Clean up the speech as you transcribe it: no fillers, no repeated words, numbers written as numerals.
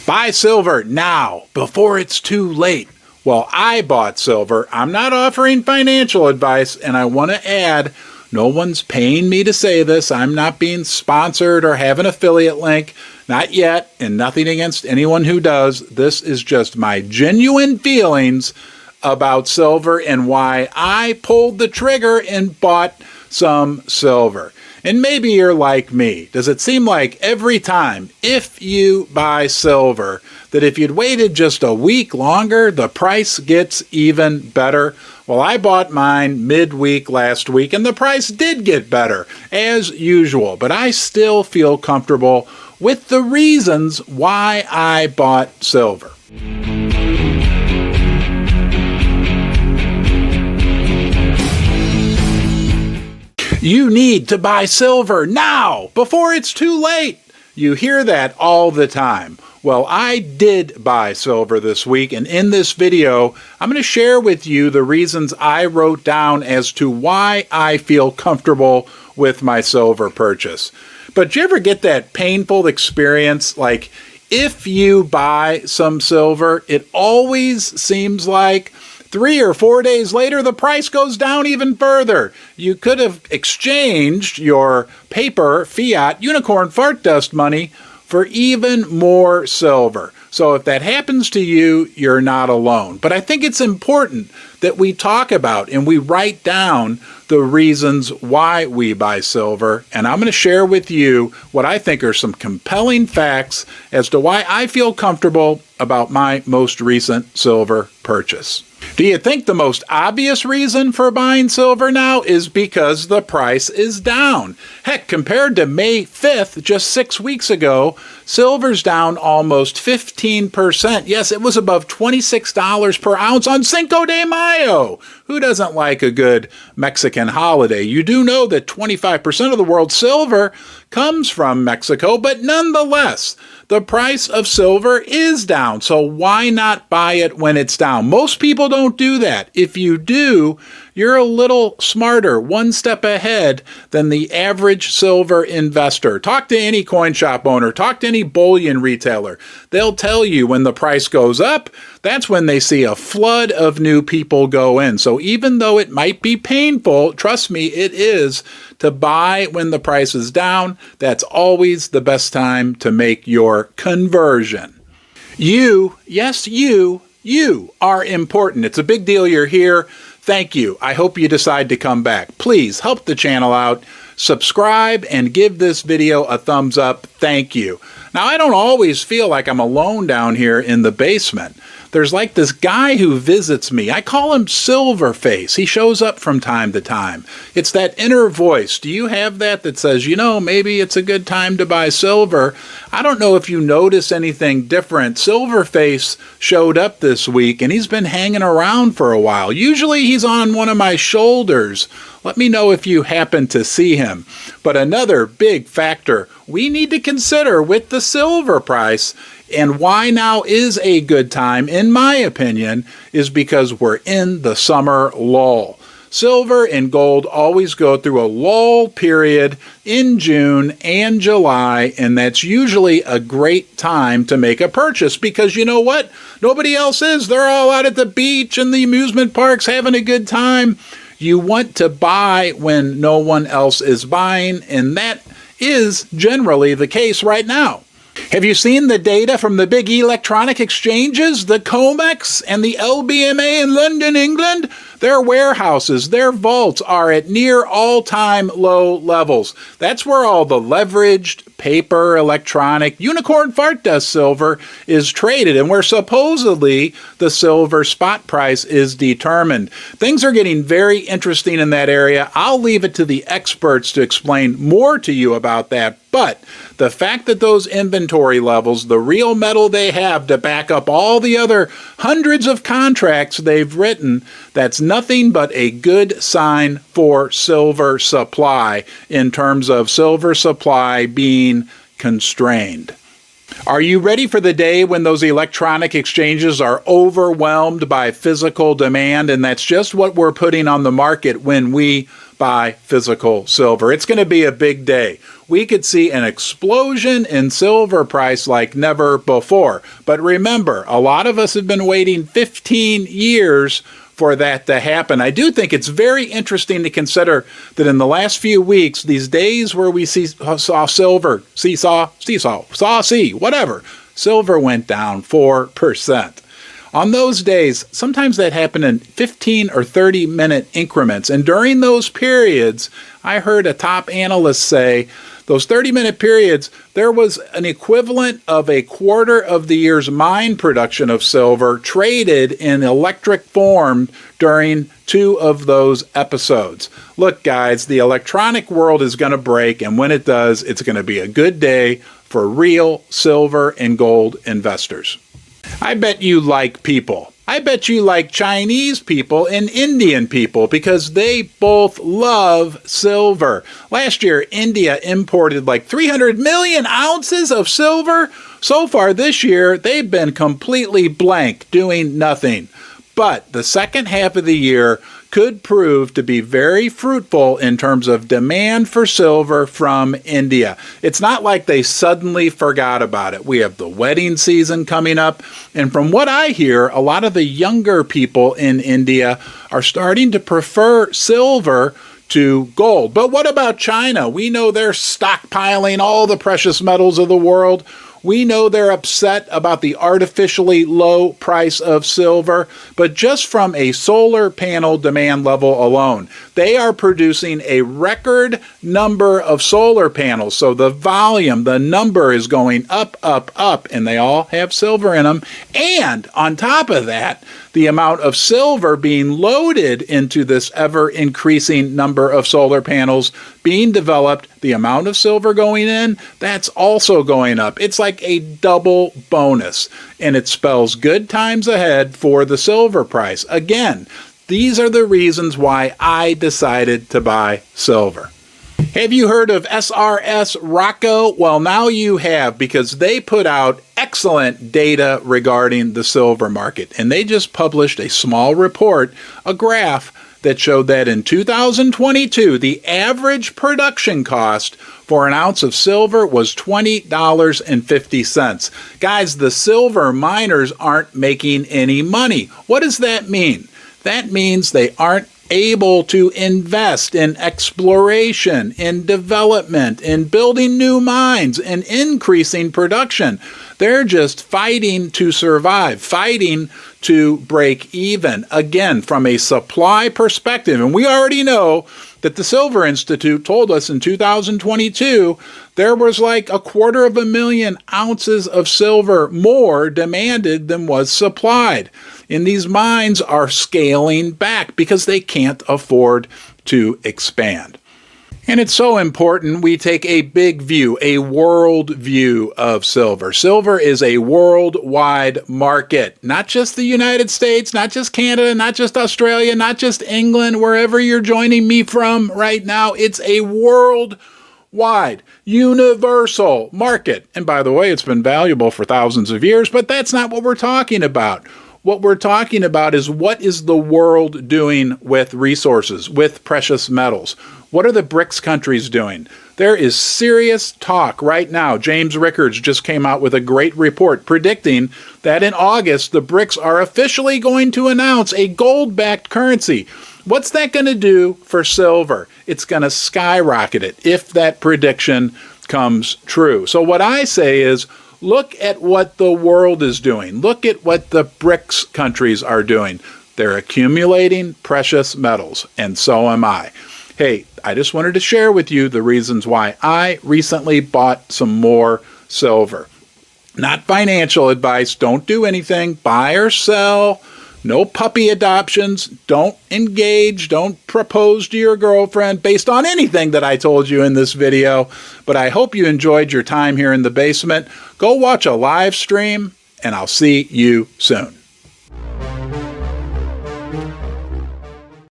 Buy silver now, before it's too late. Well, I bought silver. I'm not offering financial advice, and I want to add, no one's paying me to say this. I'm not being sponsored or have an affiliate link. Not yet, and nothing against anyone who does. This is just my genuine feelings about silver and why I pulled the trigger and bought some silver. And maybe you're like me. Does it seem like every time, if you buy silver, that if you'd waited just a week longer, the price gets even better? Well, I bought mine midweek last week, and the price did get better, as usual. But I still feel comfortable with the reasons why I bought silver. You need to buy silver now, before it's too late. You hear that all the time. Well, I did buy silver this week, and in this video, I'm going to share with you the reasons I wrote down as to why I feel comfortable with my silver purchase. But do you ever get that painful experience, like if you buy some silver, it always seems like 3 or 4 days later, the price goes down even further. You could have exchanged your paper, fiat, unicorn fart dust money for even more silver. So if that happens to you, you're not alone. But I think it's important that we talk about and we write down the reasons why we buy silver. And I'm going to share with you what I think are some compelling facts as to why I feel comfortable about my most recent silver purchase. Do you think the most obvious reason for buying silver now is because the price is down? Heck, compared to May 5th, just 6 weeks ago, silver's down almost 15%. Yes, it was above $26 per ounce on Cinco de Mayo. Who doesn't like a good Mexican holiday? You do know that 25% of the world's silver comes from Mexico, but nonetheless, the price of silver is down. So why not buy it when it's down? Most people don't do that. If you do, you're a little smarter, one step ahead than the average silver investor. Talk to any coin shop owner, talk to any bullion retailer. They'll tell you when the price goes up, that's when they see a flood of new people go in. So even though it might be painful, trust me, it is, to buy when the price is down. That's always the best time to make your conversion. You, yes, you are important. It's a big deal you're here. Thank you. I hope you decide to come back. Please help the channel out. Subscribe and give this video a thumbs up. Thank you. Now, I don't always feel like I'm alone down here in the basement. There's like this guy who visits me. I call him Silverface. He shows up from time to time. It's that inner voice. Do you have that says, maybe it's a good time to buy silver? I don't know if you notice anything different. Silverface showed up this week, and he's been hanging around for a while. Usually he's on one of my shoulders. Let me know if you happen to see him. But another big factor we need to consider with the silver price, and why now is a good time, in my opinion, is because we're in the summer lull. Silver and gold always go through a lull period in June and July, and that's usually a great time to make a purchase because you know what? Nobody else is. They're all out at the beach and the amusement parks having a good time. You want to buy when no one else is buying, and that is generally the case right now. Have you seen the data from the big electronic exchanges, the COMEX and the LBMA in London, England? Their warehouses, their vaults are at near all-time low levels. That's where all the leveraged, paper, electronic, unicorn fart dust silver is traded, and where supposedly the silver spot price is determined. Things are getting very interesting in that area. I'll leave it to the experts to explain more to you about that, but the fact that those inventory levels, the real metal they have to back up all the other hundreds of contracts they've written, that's nothing but a good sign for silver supply in terms of silver supply being constrained. Are you ready for the day when those electronic exchanges are overwhelmed by physical demand? And that's just what we're putting on the market when we buy physical silver. It's going to be a big day. we could see an explosion in silver price like never before. But remember, a lot of us have been waiting 15 years for that to happen. I do think it's very interesting to consider that in the last few weeks, these days where we saw silver, whatever, silver went down 4%. On those days, sometimes that happened in 15 or 30-minute increments. And during those periods, I heard a top analyst say, those 30-minute periods, there was an equivalent of a quarter of the year's mine production of silver traded in electric form during 2 of those episodes. Look, guys, the electronic world is going to break, and when it does, it's going to be a good day for real silver and gold investors. I bet you like people. I bet you like Chinese people and Indian people because they both love silver. Last year, India imported like 300 million ounces of silver. So far this year, they've been completely blank, doing nothing. But the second half of the year could prove to be very fruitful in terms of demand for silver from India. It's not like they suddenly forgot about it. We have the wedding season coming up, and from what I hear, a lot of the younger people in India are starting to prefer silver to gold. But what about China? We know they're stockpiling all the precious metals of the world. We know they're upset about the artificially low price of silver, but just from a solar panel demand level alone, they are producing a record number of solar panels. So the volume, the number is going up, up, up, and they all have silver in them. And on top of that, the amount of silver being loaded into this ever-increasing number of solar panels being developed, the amount of silver going in, that's also going up. It's like a double bonus, and it spells good times ahead for the silver price. Again, these are the reasons why I decided to buy silver. Have you heard of SRS Rocco? Well, now you have, because they put out excellent data regarding the silver market. And they just published a small report, a graph, that showed that in 2022, the average production cost for an ounce of silver was $20.50. Guys, the silver miners aren't making any money. What does that mean? That means they aren't able to invest in exploration, in development, in building new mines, and increasing production. They're just fighting to survive, fighting to break even. Again, from a supply perspective, and we already know that the Silver Institute told us in 2022 there was like 250,000 ounces of silver more demanded than was supplied. And these mines are scaling back because they can't afford to expand. And it's so important we take a big view, a world view of silver. Silver is a worldwide market, not just the United States, not just Canada, not just Australia, not just England, wherever you're joining me from right now. It's a worldwide, universal market. And by the way, it's been valuable for thousands of years, but that's not what we're talking about. What we're talking about is what is the world doing with resources, with precious metals? What are the BRICS countries doing? There is serious talk right now. James Rickards just came out with a great report predicting that in August, the BRICS are officially going to announce a gold-backed currency. What's that going to do for silver? It's going to skyrocket it if that prediction comes true. So what I say is, look at what the world is doing. Look at what the BRICS countries are doing. They're accumulating precious metals, and so am I. Hey, I just wanted to share with you the reasons why I recently bought some more silver. Not financial advice. Don't do anything. Buy or sell. No puppy adoptions. Don't engage. Don't propose to your girlfriend based on anything that I told you in this video. But I hope you enjoyed your time here in the basement. Go watch a live stream, and I'll see you soon.